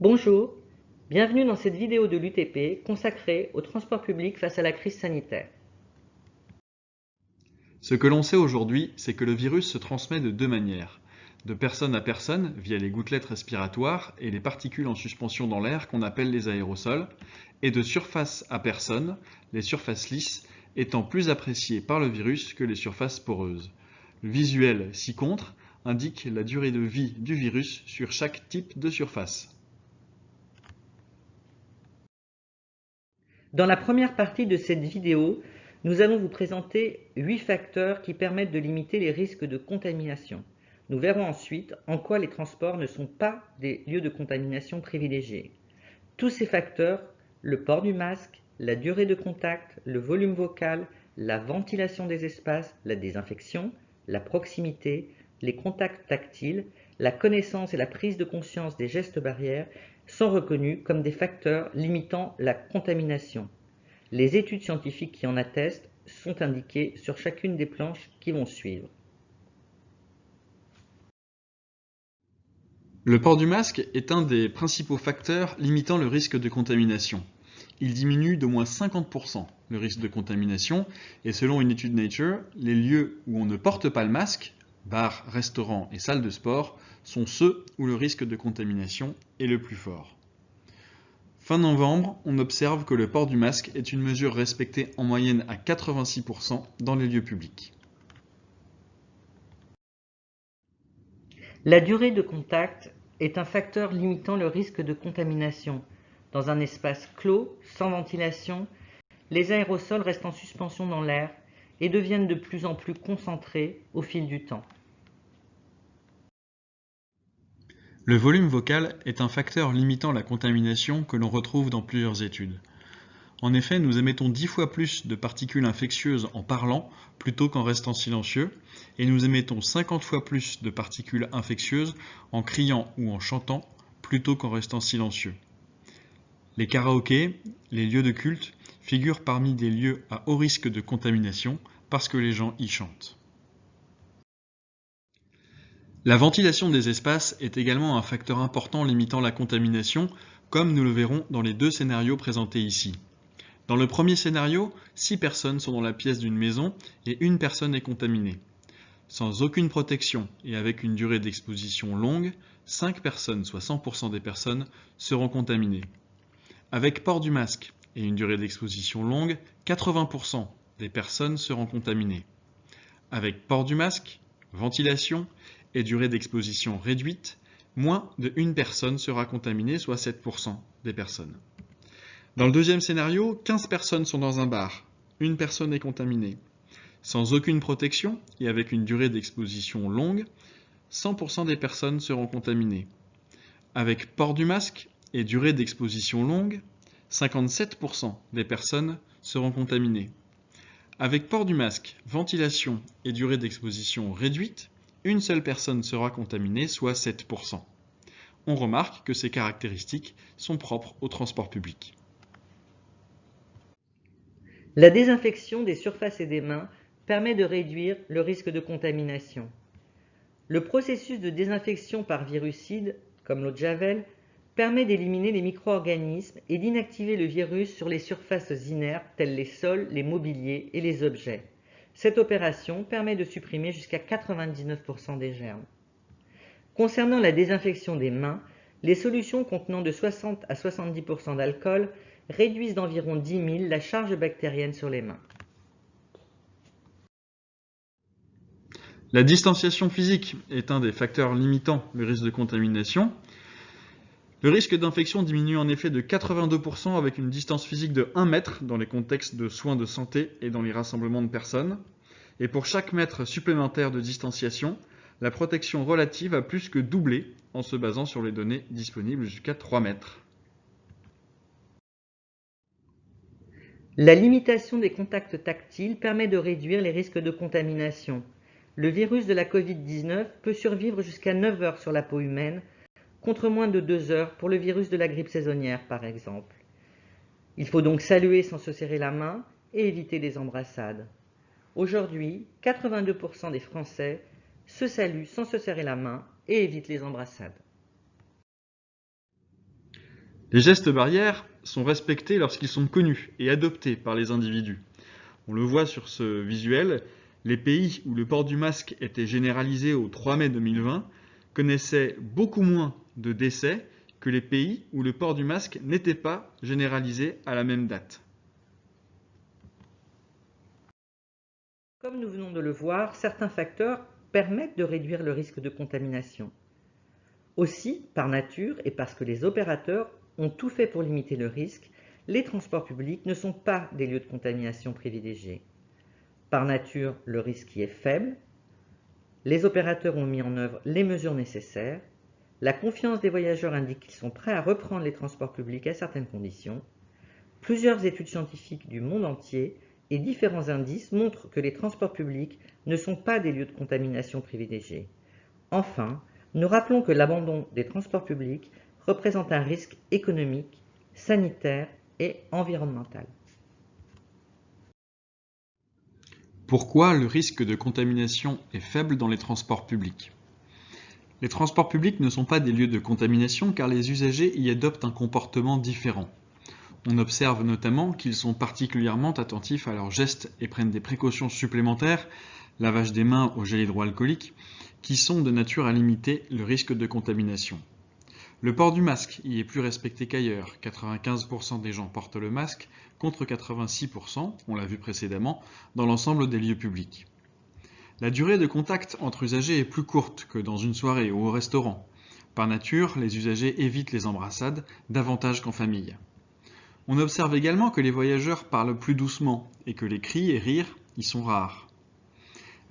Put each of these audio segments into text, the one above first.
Bonjour, bienvenue dans cette vidéo de l'UTP consacrée au transport public face à la crise sanitaire. Ce que l'on sait aujourd'hui, c'est que le virus se transmet de deux manières. De personne à personne, via les gouttelettes respiratoires et les particules en suspension dans l'air qu'on appelle les aérosols, et de surface à personne, les surfaces lisses, étant plus appréciées par le virus que les surfaces poreuses. Le visuel ci-contre indique la durée de vie du virus sur chaque type de surface. Dans la première partie de cette vidéo, nous allons vous présenter 8 facteurs qui permettent de limiter les risques de contamination. Nous verrons ensuite en quoi les transports ne sont pas des lieux de contamination privilégiés. Tous ces facteurs, le port du masque, la durée de contact, le volume vocal, la ventilation des espaces, la désinfection, la proximité, les contacts tactiles, la connaissance et la prise de conscience des gestes barrières sont reconnus comme des facteurs limitant la contamination. Les études scientifiques qui en attestent sont indiquées sur chacune des planches qui vont suivre. Le port du masque est un des principaux facteurs limitant le risque de contamination. Il diminue d'au moins 50% le risque de contamination et selon une étude Nature, les lieux où on ne porte pas le masque, bars, restaurants et salles de sport, sont ceux où le risque de contamination est le plus fort. Fin novembre, on observe que le port du masque est une mesure respectée en moyenne à 86% dans les lieux publics. La durée de contact est un facteur limitant le risque de contamination. Dans un espace clos, sans ventilation, les aérosols restent en suspension dans l'air et deviennent de plus en plus concentrés au fil du temps. Le volume vocal est un facteur limitant la contamination que l'on retrouve dans plusieurs études. En effet, nous émettons 10 fois plus de particules infectieuses en parlant plutôt qu'en restant silencieux, et nous émettons 50 fois plus de particules infectieuses en criant ou en chantant plutôt qu'en restant silencieux. Les karaokés, les lieux de culte, figurent parmi des lieux à haut risque de contamination parce que les gens y chantent. La ventilation des espaces est également un facteur important limitant la contamination, comme nous le verrons dans les deux scénarios présentés ici. Dans le premier scénario, 6 personnes sont dans la pièce d'une maison et une personne est contaminée. Sans aucune protection et avec une durée d'exposition longue, 5 personnes, soit 100% des personnes, seront contaminées. Avec port du masque et une durée d'exposition longue, 80% des personnes seront contaminées. Avec port du masque, ventilation et durée d'exposition réduite, moins de 1 personne sera contaminée, soit 7% des personnes. Dans le deuxième scénario, 15 personnes sont dans un bar. Une personne est contaminée. Sans aucune protection et avec une durée d'exposition longue, 100% des personnes seront contaminées. Avec port du masque et durée d'exposition longue, 57% des personnes seront contaminées. Avec port du masque, ventilation et durée d'exposition réduite, une seule personne sera contaminée, soit 7%. On remarque que ces caractéristiques sont propres au transport public. La désinfection des surfaces et des mains permet de réduire le risque de contamination. Le processus de désinfection par virucide, comme l'eau de Javel, permet d'éliminer les micro-organismes et d'inactiver le virus sur les surfaces inertes telles les sols, les mobiliers et les objets. Cette opération permet de supprimer jusqu'à 99% des germes. Concernant la désinfection des mains, les solutions contenant de 60 à 70% d'alcool réduisent d'environ 10 000 la charge bactérienne sur les mains. La distanciation physique est un des facteurs limitant le risque de contamination. Le risque d'infection diminue en effet de 82% avec une distance physique de 1 mètre dans les contextes de soins de santé et dans les rassemblements de personnes. Et pour chaque mètre supplémentaire de distanciation, la protection relative a plus que doublé en se basant sur les données disponibles jusqu'à 3 mètres. La limitation des contacts tactiles permet de réduire les risques de contamination. Le virus de la Covid-19 peut survivre jusqu'à 9 heures sur la peau humaine, contre moins de 2 heures pour le virus de la grippe saisonnière par exemple. Il faut donc saluer sans se serrer la main et éviter les embrassades. Aujourd'hui, 82% des Français se saluent sans se serrer la main et évitent les embrassades. Les gestes barrières sont respectés lorsqu'ils sont connus et adoptés par les individus. On le voit sur ce visuel, les pays où le port du masque était généralisé au 3 mai 2020 connaissaient beaucoup moins de décès que les pays où le port du masque n'était pas généralisé à la même date. Comme nous venons de le voir, certains facteurs permettent de réduire le risque de contamination. Aussi, par nature et parce que les opérateurs ont tout fait pour limiter le risque, les transports publics ne sont pas des lieux de contamination privilégiés. Par nature, le risque y est faible. Les opérateurs ont mis en œuvre les mesures nécessaires. La confiance des voyageurs indique qu'ils sont prêts à reprendre les transports publics à certaines conditions. Plusieurs études scientifiques du monde entier et différents indices montrent que les transports publics ne sont pas des lieux de contamination privilégiés. Enfin, nous rappelons que l'abandon des transports publics représente un risque économique, sanitaire et environnemental. Pourquoi le risque de contamination est faible dans les transports publics? Les transports publics ne sont pas des lieux de contamination car les usagers y adoptent un comportement différent. On observe notamment qu'ils sont particulièrement attentifs à leurs gestes et prennent des précautions supplémentaires, lavage des mains au gel hydroalcoolique, qui sont de nature à limiter le risque de contamination. Le port du masque y est plus respecté qu'ailleurs. 95% des gens portent le masque, contre 86%, on l'a vu précédemment, dans l'ensemble des lieux publics. La durée de contact entre usagers est plus courte que dans une soirée ou au restaurant. Par nature, les usagers évitent les embrassades davantage qu'en famille. On observe également que les voyageurs parlent plus doucement et que les cris et rires y sont rares.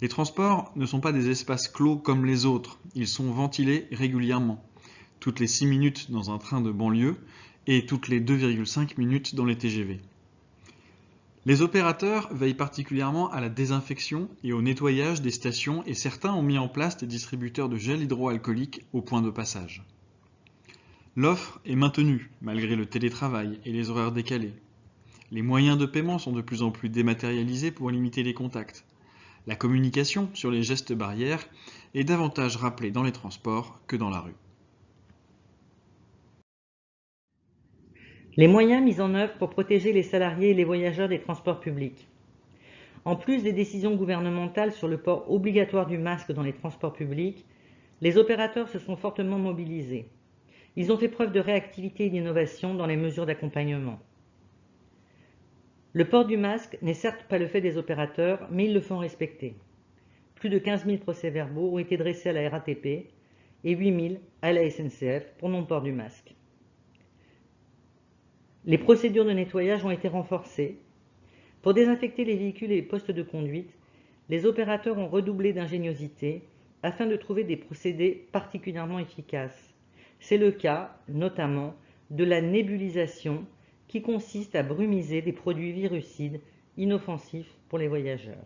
Les transports ne sont pas des espaces clos comme les autres, ils sont ventilés régulièrement, toutes les 6 minutes dans un train de banlieue et toutes les 2,5 minutes dans les TGV. Les opérateurs veillent particulièrement à la désinfection et au nettoyage des stations et certains ont mis en place des distributeurs de gel hydroalcoolique au point de passage. L'offre est maintenue malgré le télétravail et les horaires décalés. Les moyens de paiement sont de plus en plus dématérialisés pour limiter les contacts. La communication sur les gestes barrières est davantage rappelée dans les transports que dans la rue. Les moyens mis en œuvre pour protéger les salariés et les voyageurs des transports publics. En plus des décisions gouvernementales sur le port obligatoire du masque dans les transports publics, les opérateurs se sont fortement mobilisés. Ils ont fait preuve de réactivité et d'innovation dans les mesures d'accompagnement. Le port du masque n'est certes pas le fait des opérateurs, mais ils le font respecter. Plus de 15 000 procès-verbaux ont été dressés à la RATP et 8 000 à la SNCF pour non-port du masque. Les procédures de nettoyage ont été renforcées. Pour désinfecter les véhicules et les postes de conduite, les opérateurs ont redoublé d'ingéniosité afin de trouver des procédés particulièrement efficaces. C'est le cas, notamment, de la nébulisation qui consiste à brumiser des produits virucides inoffensifs pour les voyageurs.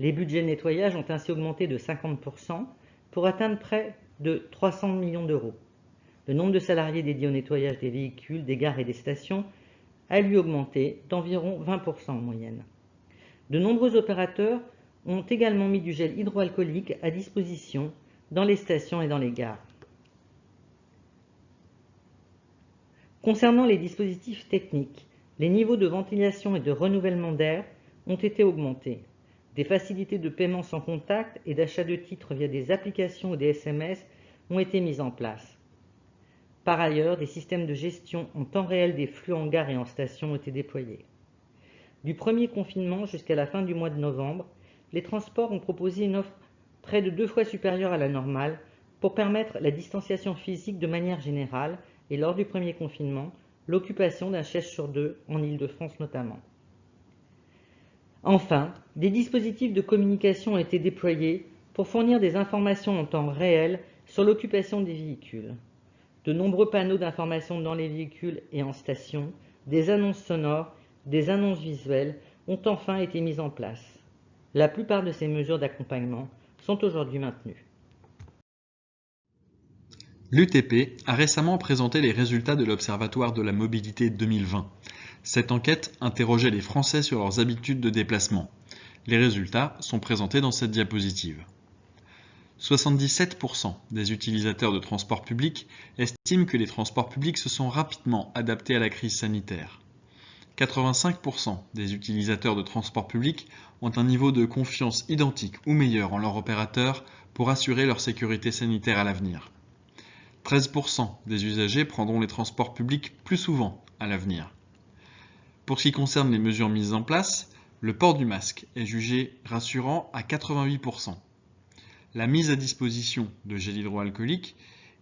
Les budgets de nettoyage ont ainsi augmenté de 50% pour atteindre près de 300 millions d'euros. Le nombre de salariés dédiés au nettoyage des véhicules, des gares et des stations a lui augmenté d'environ 20% en moyenne. De nombreux opérateurs ont également mis du gel hydroalcoolique à disposition dans les stations et dans les gares. Concernant les dispositifs techniques, les niveaux de ventilation et de renouvellement d'air ont été augmentés. Des facilités de paiement sans contact et d'achat de titres via des applications ou des SMS ont été mises en place. Par ailleurs, des systèmes de gestion en temps réel des flux en gare et en station ont été déployés. Du premier confinement jusqu'à la fin du mois de novembre, les transports ont proposé une offre près de 2 fois supérieure à la normale pour permettre la distanciation physique de manière générale et lors du premier confinement, l'occupation d'un siège sur 2 en Île-de-France notamment. Enfin, des dispositifs de communication ont été déployés pour fournir des informations en temps réel sur l'occupation des véhicules. De nombreux panneaux d'information dans les véhicules et en station, des annonces sonores, des annonces visuelles ont enfin été mises en place. La plupart de ces mesures d'accompagnement sont aujourd'hui maintenues. L'UTP a récemment présenté les résultats de l'Observatoire de la mobilité 2020. Cette enquête interrogeait les Français sur leurs habitudes de déplacement. Les résultats sont présentés dans cette diapositive. 77% des utilisateurs de transports publics estiment que les transports publics se sont rapidement adaptés à la crise sanitaire. 85% des utilisateurs de transports publics ont un niveau de confiance identique ou meilleur en leur opérateur pour assurer leur sécurité sanitaire à l'avenir. 13% des usagers prendront les transports publics plus souvent à l'avenir. Pour ce qui concerne les mesures mises en place, le port du masque est jugé rassurant à 88%. La mise à disposition de gel hydroalcoolique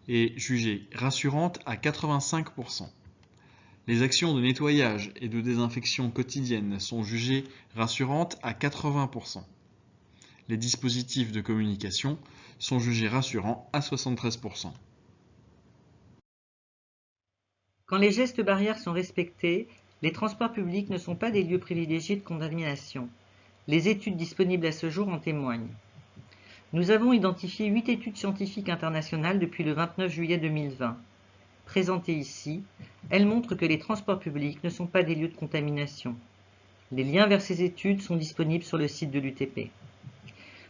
est jugée rassurante à 85%. Les actions de nettoyage et de désinfection quotidiennes sont jugées rassurantes à 80%. Les dispositifs de communication sont jugés rassurants à 73%. Quand les gestes barrières sont respectés, les transports publics ne sont pas des lieux privilégiés de contamination. Les études disponibles à ce jour en témoignent. Nous avons identifié 8 études scientifiques internationales depuis le 29 juillet 2020. Présentées ici, elles montrent que les transports publics ne sont pas des lieux de contamination. Les liens vers ces études sont disponibles sur le site de l'UTP.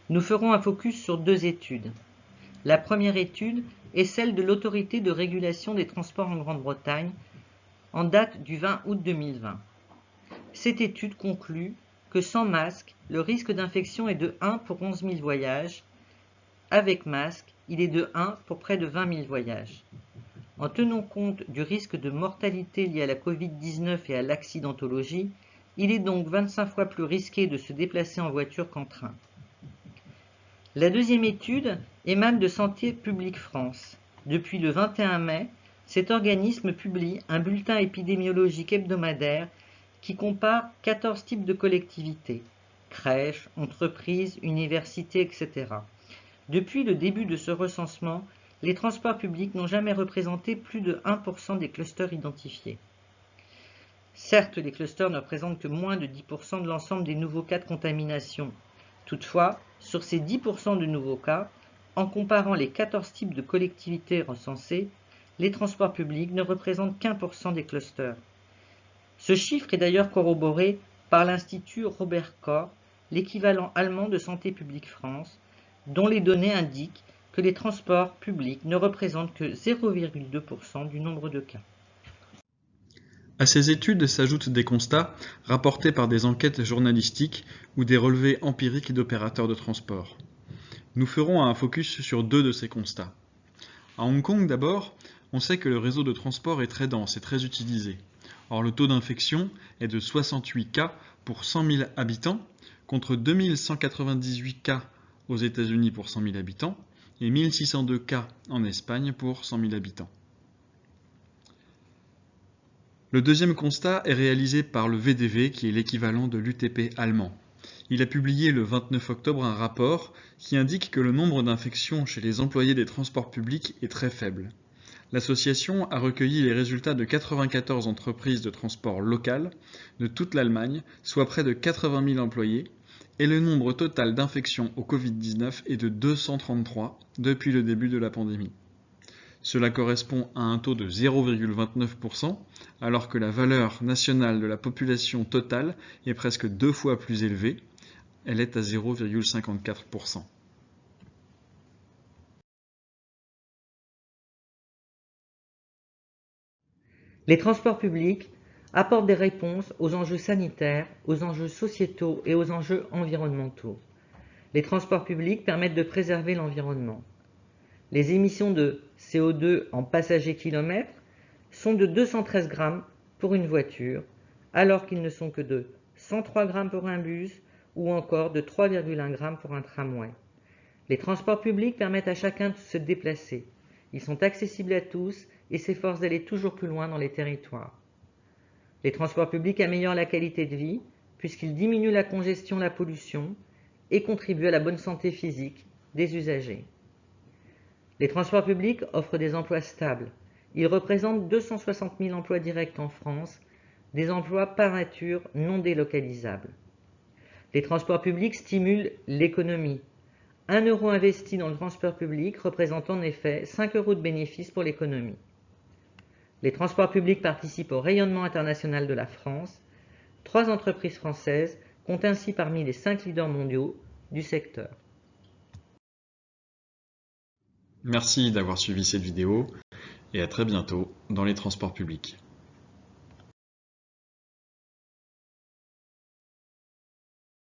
Nous ferons un focus sur 2 études. La première étude est celle de l'Autorité de régulation des transports en Grande-Bretagne, en date du 20 août 2020. Cette étude conclut que sans masque, le risque d'infection est de 1 pour 11 000 voyages. Avec masque, il est de 1 pour près de 20 000 voyages. En tenant compte du risque de mortalité lié à la Covid-19 et à l'accidentologie, il est donc 25 fois plus risqué de se déplacer en voiture qu'en train. La deuxième étude émane de Santé publique France. Depuis le 21 mai, cet organisme publie un bulletin épidémiologique hebdomadaire qui compare 14 types de collectivités, crèches, entreprises, universités, etc. Depuis le début de ce recensement, les transports publics n'ont jamais représenté plus de 1% des clusters identifiés. Certes, les clusters ne représentent que moins de 10% de l'ensemble des nouveaux cas de contamination. Toutefois, sur ces 10% de nouveaux cas, en comparant les 14 types de collectivités recensées, les transports publics ne représentent qu'1% des clusters. Ce chiffre est d'ailleurs corroboré par l'Institut Robert Koch, l'équivalent allemand de Santé publique France, dont les données indiquent que les transports publics ne représentent que 0,2% du nombre de cas. À ces études s'ajoutent des constats rapportés par des enquêtes journalistiques ou des relevés empiriques d'opérateurs de transport. Nous ferons un focus sur 2 de ces constats. À Hong Kong d'abord, on sait que le réseau de transport est très dense et très utilisé. Or, le taux d'infection est de 68 cas pour 100 000 habitants, contre 2198 cas aux États-Unis pour 100 000 habitants et 1602 cas en Espagne pour 100 000 habitants. Le deuxième constat est réalisé par le VDV, qui est l'équivalent de l'UTP allemand. Il a publié le 29 octobre un rapport qui indique que le nombre d'infections chez les employés des transports publics est très faible. L'association a recueilli les résultats de 94 entreprises de transport locales de toute l'Allemagne, soit près de 80 000 employés, et le nombre total d'infections au Covid-19 est de 233 depuis le début de la pandémie. Cela correspond à un taux de 0,29%, alors que la valeur nationale de la population totale est presque 2 fois plus élevée, elle est à 0,54%. Les transports publics apportent des réponses aux enjeux sanitaires, aux enjeux sociétaux et aux enjeux environnementaux. Les transports publics permettent de préserver l'environnement. Les émissions de CO2 en passagers kilomètres sont de 213 grammes pour une voiture, alors qu'ils ne sont que de 103 grammes pour un bus ou encore de 3,1 grammes pour un tramway. Les transports publics permettent à chacun de se déplacer. Ils sont accessibles à tous et s'efforcent d'aller toujours plus loin dans les territoires. Les transports publics améliorent la qualité de vie puisqu'ils diminuent la congestion, la pollution et contribuent à la bonne santé physique des usagers. Les transports publics offrent des emplois stables. Ils représentent 260 000 emplois directs en France, des emplois par nature non délocalisables. Les transports publics stimulent l'économie. 1 euro investi dans le transport public représente en effet 5 euros de bénéfices pour l'économie. Les transports publics participent au rayonnement international de la France. 3 entreprises françaises comptent ainsi parmi les 5 leaders mondiaux du secteur. Merci d'avoir suivi cette vidéo et à très bientôt dans les transports publics.